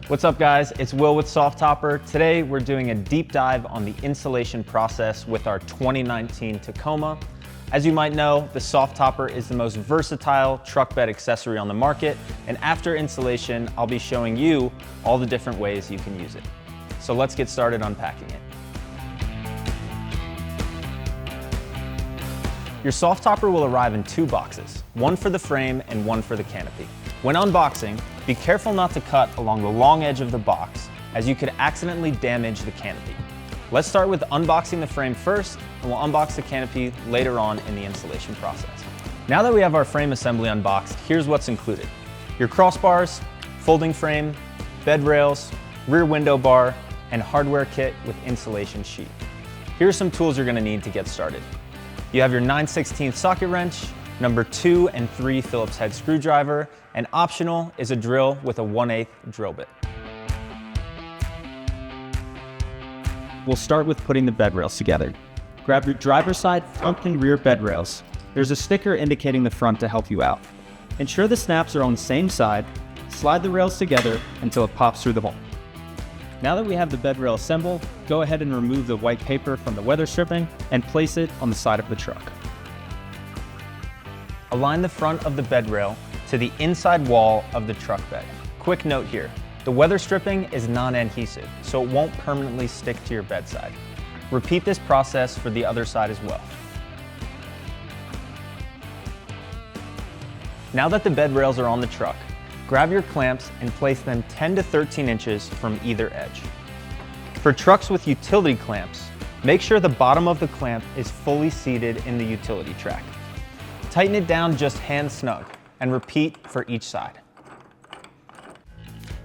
What's up guys, it's Will with Softopper. Today we're doing a deep dive on the installation process with our 2019 Tacoma. As you might know, the Softopper is the most versatile truck bed accessory on the market, and after installation, I'll be showing you all the different ways you can use it. So let's get started unpacking it. Your Softopper will arrive in two boxes, one for the frame and one for the canopy. When unboxing, be careful not to cut along the long edge of the box, as you could accidentally damage the canopy. Let's start with unboxing the frame first, and we'll unbox the canopy later on in the installation process. Now that we have our frame assembly unboxed, here's what's included. Your crossbars, folding frame, bed rails, rear window bar, and hardware kit with insulation sheet. Here's some tools you're gonna need to get started. You have your 9/16 socket wrench, number 2 and 3 Phillips head screwdriver, and optional is a drill with a 1/8 drill bit. We'll start with putting the bed rails together. Grab your driver's side front and rear bed rails. There's a sticker indicating the front to help you out. Ensure the snaps are on the same side. Slide the rails together until it pops through the hole. Now that we have the bed rail assembled, go ahead and remove the white paper from the weather stripping and place it on the side of the truck. Align the front of the bed rail to the inside wall of the truck bed. Quick note here, the weather stripping is non-adhesive, so it won't permanently stick to your bedside. Repeat this process for the other side as well. Now that the bed rails are on the truck, grab your clamps and place them 10 to 13 inches from either edge. For trucks with utility clamps, make sure the bottom of the clamp is fully seated in the utility track. Tighten it down just hand snug and repeat for each side.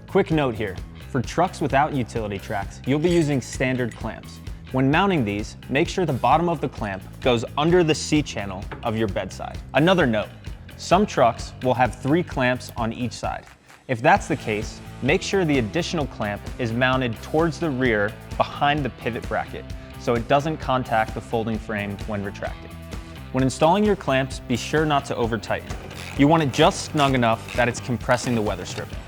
Quick note here, for trucks without utility tracks, you'll be using standard clamps. When mounting these, make sure the bottom of the clamp goes under the C-channel of your bedside. Another note, some trucks will have 3 clamps on each side. If that's the case, make sure the additional clamp is mounted towards the rear behind the pivot bracket so it doesn't contact the folding frame when retracting. When installing your clamps, be sure not to over tighten. You want it just snug enough that it's compressing the weather stripping.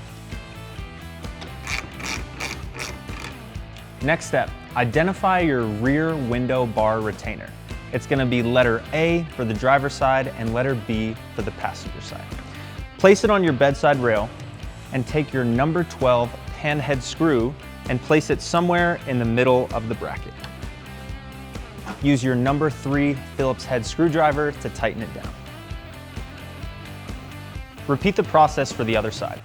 Next step, identify your rear window bar retainer. It's gonna be letter A for the driver's side and letter B for the passenger side. Place it on your bedside rail and take your number 12 pan head screw and place it somewhere in the middle of the bracket. Use your number 3 Phillips head screwdriver to tighten it down. Repeat the process for the other side.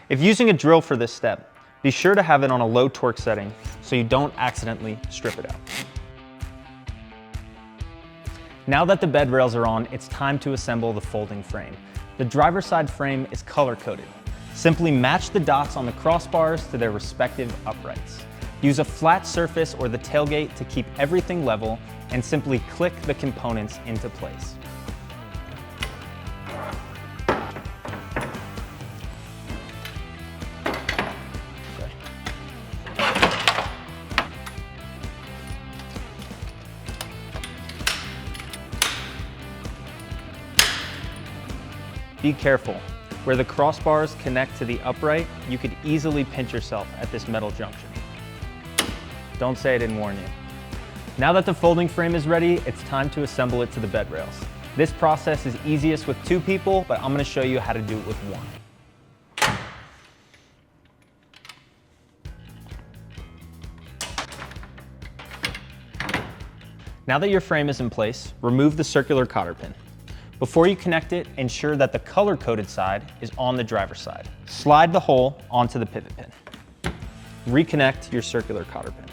If using a drill for this step, be sure to have it on a low torque setting so you don't accidentally strip it out. Now that the bed rails are on, it's time to assemble the folding frame. The driver's side frame is color-coded. Simply match the dots on the crossbars to their respective uprights. Use a flat surface or the tailgate to keep everything level and simply click the components into place. Be careful. Where the crossbars connect to the upright, you could easily pinch yourself at this metal junction. Don't say I didn't warn you. Now that the folding frame is ready, it's time to assemble it to the bed rails. This process is easiest with 2 people, but I'm gonna show you how to do it with 1. Now that your frame is in place, remove the circular cotter pin. Before you connect it, ensure that the color-coded side is on the driver's side. Slide the hole onto the pivot pin. Reconnect your circular cotter pin.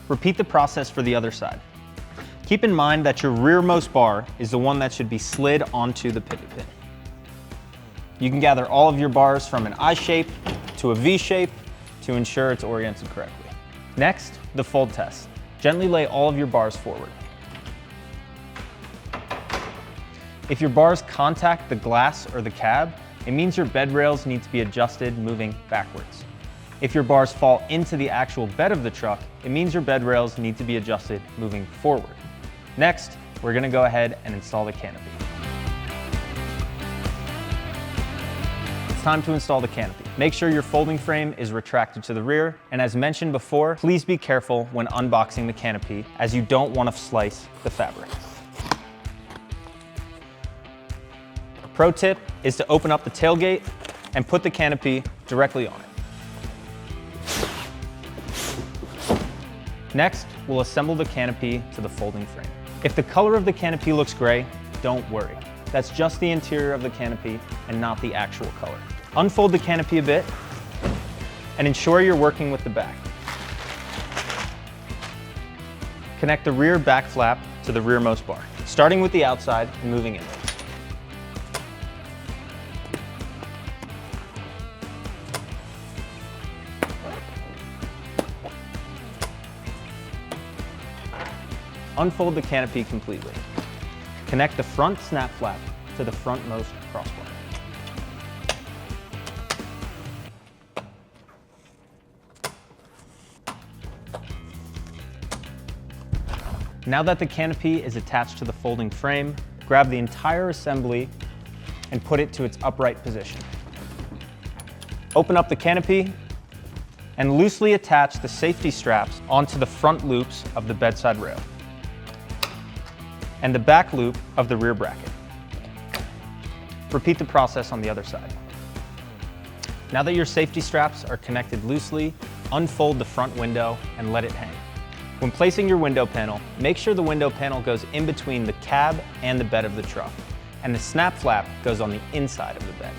Repeat the process for the other side. Keep in mind that your rearmost bar is the one that should be slid onto the pivot pin. You can gather all of your bars from an I shape to a V shape to ensure it's oriented correctly. Next, the fold test. Gently lay all of your bars forward. If your bars contact the glass or the cab, it means your bed rails need to be adjusted moving backwards. If your bars fall into the actual bed of the truck, it means your bed rails need to be adjusted moving forward. Next, we're gonna go ahead and install the canopy. it's time to install the canopy. Make sure your folding frame is retracted to the rear, and as mentioned before, please be careful when unboxing the canopy as you don't want to slice the fabric. A pro tip is to open up the tailgate and put the canopy directly on it. Next, we'll assemble the canopy to the folding frame. If the color of the canopy looks gray, don't worry. That's just the interior of the canopy and not the actual color. Unfold the canopy a bit and ensure you're working with the back. Connect the rear back flap to the rearmost bar, starting with the outside and moving inward. Unfold the canopy completely. Connect the front snap flap to the frontmost crossbar. Now that the canopy is attached to the folding frame, grab the entire assembly and put it to its upright position. Open up the canopy and loosely attach the safety straps onto the front loops of the bedside rail and the back loop of the rear bracket. Repeat the process on the other side. Now that your safety straps are connected loosely, unfold the front window and let it hang. When placing your window panel, make sure the window panel goes in between the cab and the bed of the truck, and the snap flap goes on the inside of the bed.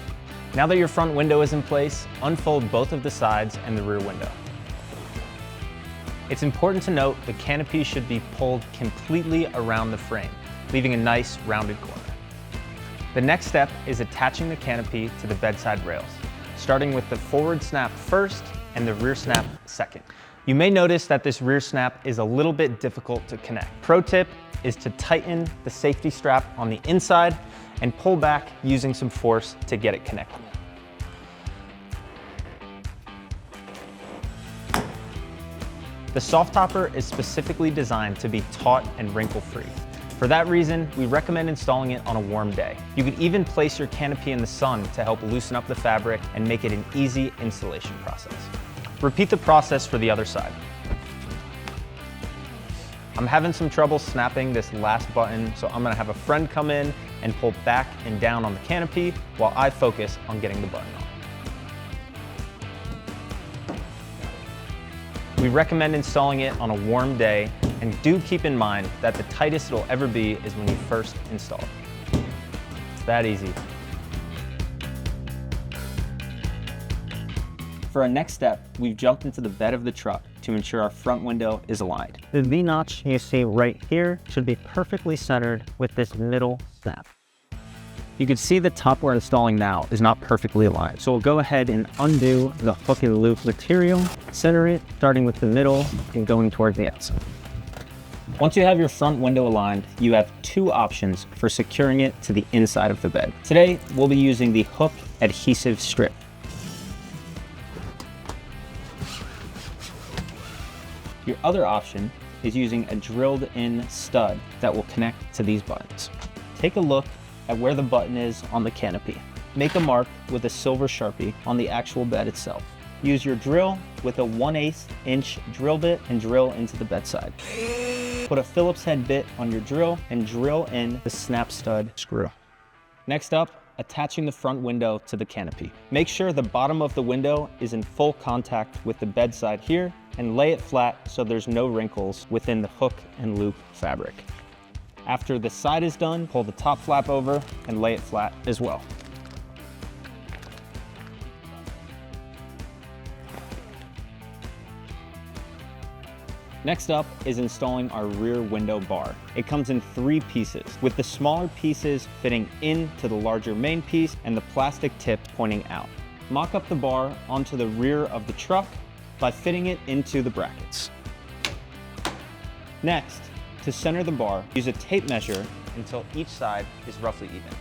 Now that your front window is in place, unfold both of the sides and the rear window. It's important to note the canopy should be pulled completely around the frame, leaving a nice rounded corner. The next step is attaching the canopy to the bedside rails, starting with the forward snap first and the rear snap second. You may notice that this rear snap is a little bit difficult to connect. Pro tip is to tighten the safety strap on the inside and pull back using some force to get it connected. The Softopper is specifically designed to be taut and wrinkle-free. For that reason, we recommend installing it on a warm day. You could even place your canopy in the sun to help loosen up the fabric and make it an easy installation process. Repeat the process for the other side. I'm having some trouble snapping this last button, so I'm gonna have a friend come in and pull back and down on the canopy while I focus on getting the button on. We recommend installing it on a warm day, and do keep in mind that the tightest it'll ever be is when you first install it. It's that easy. For our next step, we've jumped into the bed of the truck to ensure our front window is aligned. The V-notch you see right here should be perfectly centered with this middle snap. You can see the top we're installing now is not perfectly aligned. So we'll go ahead and undo the hook and loop material, center it, starting with the middle and going toward the outside. Once you have your front window aligned, you have two options for securing it to the inside of the bed. Today, we'll be using the hook adhesive strip. Your other option is using a drilled in stud that will connect to these buttons. Take a look at where the button is on the canopy. Make a mark with a silver Sharpie on the actual bed itself. Use your drill with a 1/8 inch drill bit and drill into the bedside. Put a Phillips head bit on your drill and drill in the snap stud screw. Next up, attaching the front window to the canopy. Make sure the bottom of the window is in full contact with the bedside here and lay it flat so there's no wrinkles within the hook and loop fabric. After the side is done, pull the top flap over and lay it flat as well. Next up is installing our rear window bar. It comes in 3 pieces, with the smaller pieces fitting into the larger main piece and the plastic tip pointing out. Mock up the bar onto the rear of the truck by fitting it into the brackets. Next, to center the bar, use a tape measure until each side is roughly even.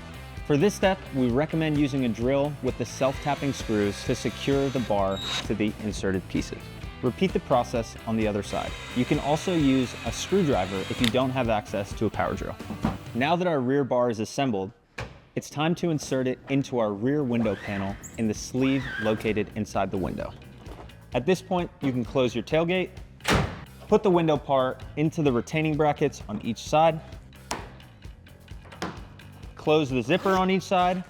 For this step, we recommend using a drill with the self-tapping screws to secure the bar to the inserted pieces. Repeat the process on the other side. You can also use a screwdriver if you don't have access to a power drill. Now that our rear bar is assembled, it's time to insert it into our rear window panel in the sleeve located inside the window. At this point, you can close your tailgate, put the window part into the retaining brackets on each side, close the zipper on each side,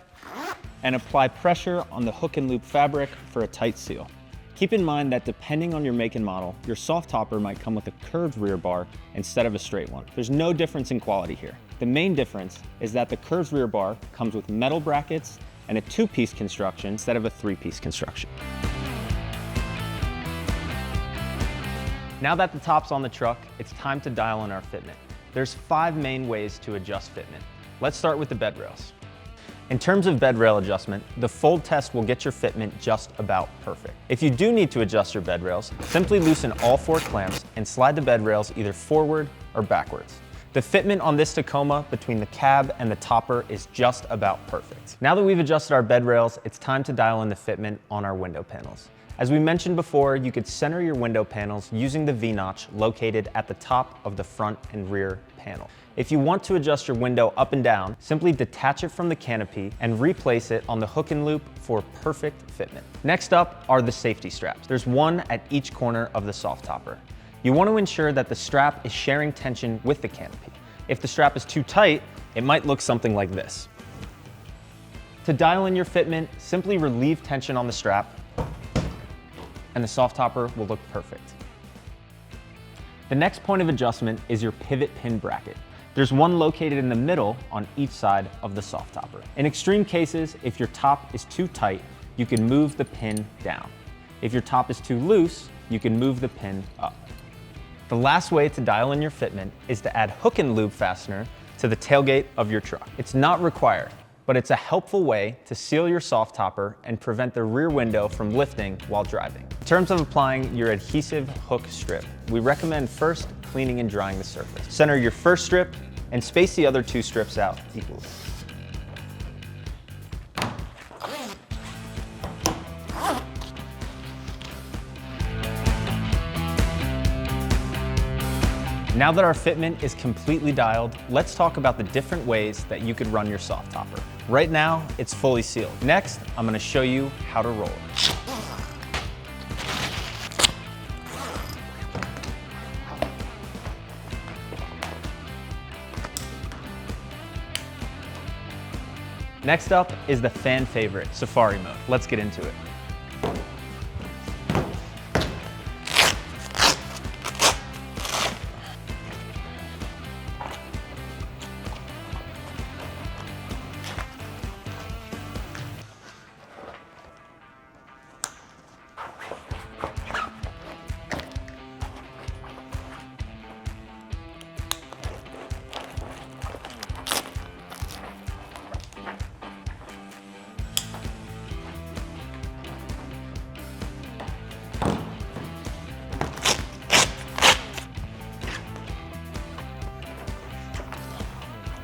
and apply pressure on the hook and loop fabric for a tight seal. Keep in mind that depending on your make and model, your Softopper might come with a curved rear bar instead of a straight one. There's no difference in quality here. The main difference is that the curved rear bar comes with metal brackets and a 2-piece construction instead of a 3-piece construction. Now that the top's on the truck, it's time to dial in our fitment. There's 5 main ways to adjust fitment. Let's start with the bed rails. In terms of bed rail adjustment, the fold test will get your fitment just about perfect. If you do need to adjust your bed rails, simply loosen all 4 clamps and slide the bed rails either forward or backwards. The fitment on this Tacoma between the cab and the topper is just about perfect. Now that we've adjusted our bed rails, it's time to dial in the fitment on our window panels. As we mentioned before, you could center your window panels using the V-notch located at the top of the front and rear panel. If you want to adjust your window up and down, simply detach it from the canopy and replace it on the hook and loop for perfect fitment. Next up are the safety straps. There's one at each corner of the Softopper. You want to ensure that the strap is sharing tension with the canopy. If the strap is too tight, it might look something like this. To dial in your fitment, simply relieve tension on the strap and the Softopper will look perfect. The next point of adjustment is your pivot pin bracket. There's one located in the middle on each side of the Softopper. In extreme cases, if your top is too tight, you can move the pin down. If your top is too loose, you can move the pin up. The last way to dial in your fitment is to add hook and loop fastener to the tailgate of your truck. It's not required, but it's a helpful way to seal your Softopper and prevent the rear window from lifting while driving. In terms of applying your adhesive hook strip, we recommend first cleaning and drying the surface. Center your first strip and space the other 2 strips out equally. Now that our fitment is completely dialed, let's talk about the different ways that you could run your Softopper. Right now, it's fully sealed. Next, I'm going to show you how to roll it. Next up is the fan favorite, Safari Mode. Let's get into it.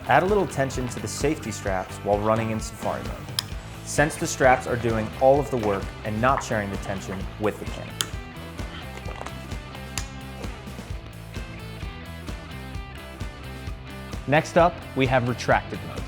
Add a little tension to the safety straps while running in Safari Mode. Sense the straps are doing all of the work and not sharing the tension with the canopy. Next up, we have retracted mode.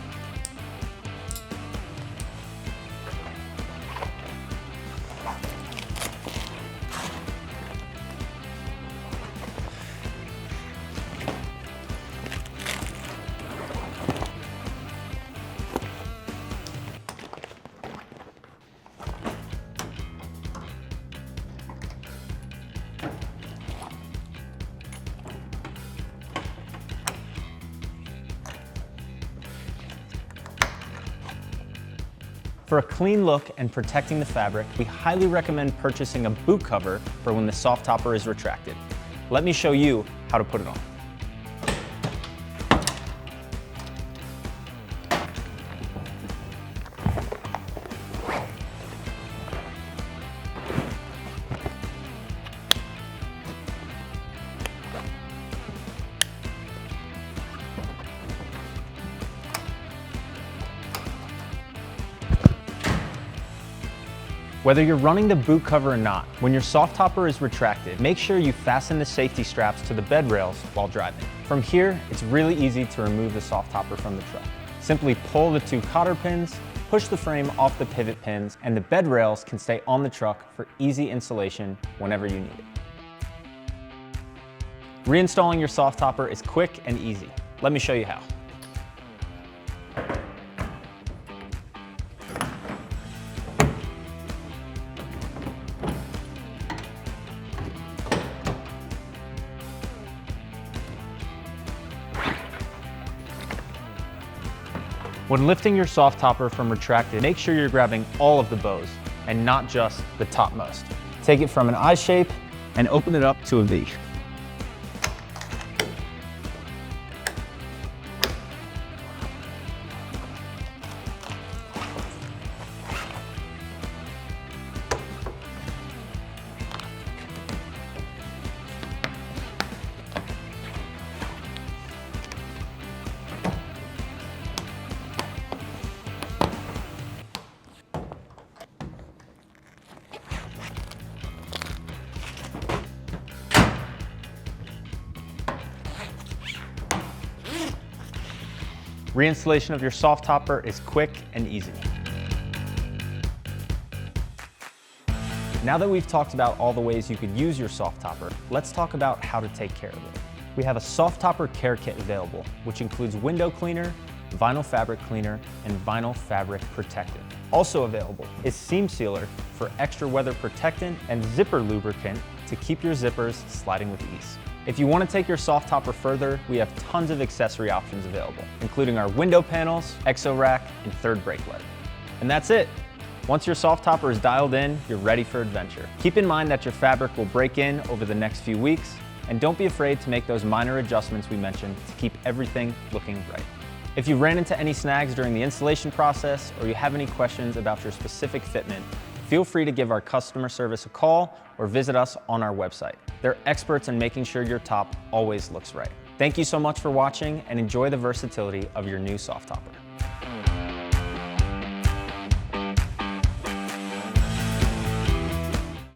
For a clean look and protecting the fabric, we highly recommend purchasing a boot cover for when the Softopper is retracted. Let me show you how to put it on. Whether you're running the boot cover or not, when your Softopper is retracted, make sure you fasten the safety straps to the bed rails while driving. From here, it's really easy to remove the Softopper from the truck. Simply pull the 2 cotter pins, push the frame off the pivot pins, and the bed rails can stay on the truck for easy installation whenever you need it. Reinstalling your Softopper is quick and easy. Let me show you how. When lifting your Softopper from retracted, make sure you're grabbing all of the bows and not just the topmost. Take it from an I shape And open it up to a V. Reinstallation of your Softopper is quick and easy. Now that we've talked about all the ways you could use your Softopper, let's talk about how to take care of it. We have a Softopper care kit available, which includes window cleaner, vinyl fabric cleaner, and vinyl fabric protectant. Also available is seam sealer for extra weather protectant and zipper lubricant to keep your zippers sliding with ease. If you want to take your Softopper further, we have tons of accessory options available, including our window panels, exo rack, and third brake light. And that's it. Once your Softopper is dialed in, you're ready for adventure. Keep in mind that your fabric will break in over the next few weeks, and don't be afraid to make those minor adjustments we mentioned to keep everything looking right. If you ran into any snags during the installation process, or you have any questions about your specific fitment, feel free to give our customer service a call or visit us on our website. They're experts in making sure your top always looks right. Thank you so much for watching and enjoy the versatility of your new Softopper.